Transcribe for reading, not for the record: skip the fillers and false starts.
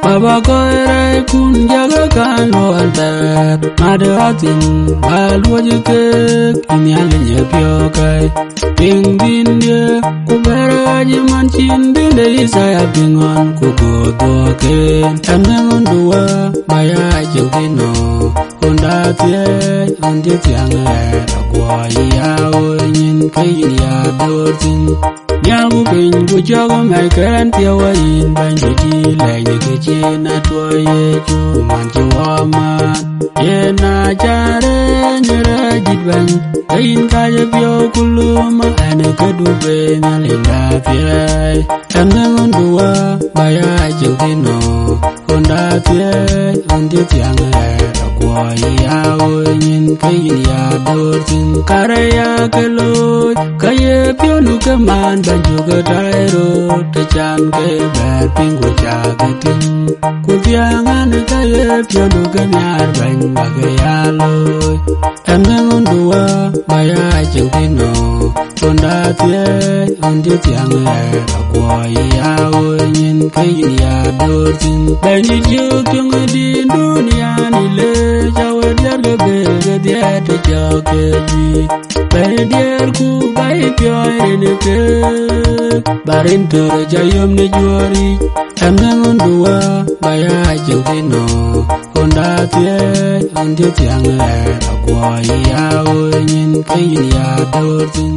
Baba koere kun jaga kan lo alter madatin balwaje ke inyal nyepyo kai ding din ye kuberaje manchin binde isaya pingon kugodo ke tanen duwa baya jengino onda tie onde tiange agwa ya oyin kai ya dortin Nyagu pin gu jogo mai kan tiawa in banji ti lai ni ke che na to ye chu man chu ma ye na jare nyera jitban kain ka je pyo kulu ma ane ke du be na le na pye ane ndua baya je dino onda pye onde tiang le kwa ya oyin kain ya dortin kare ya ke lo kaye pyo lu ke man juga dairo te chan ke ber pingu jaga tin ku tiangan kaye pyodu kenyar bang bagayalo emeng undua baya jengtino konda tie ondi tiange akwa ya oyin kayin ya dortin banyi juk di dunia ni le jawe jarga ge dia te jake di Badiar ku bai pyoy ne ke barin tur jayom ne juari emnang dua baya jengtino konda tie ondi tiang le akwa ya oyin kayin ya dortin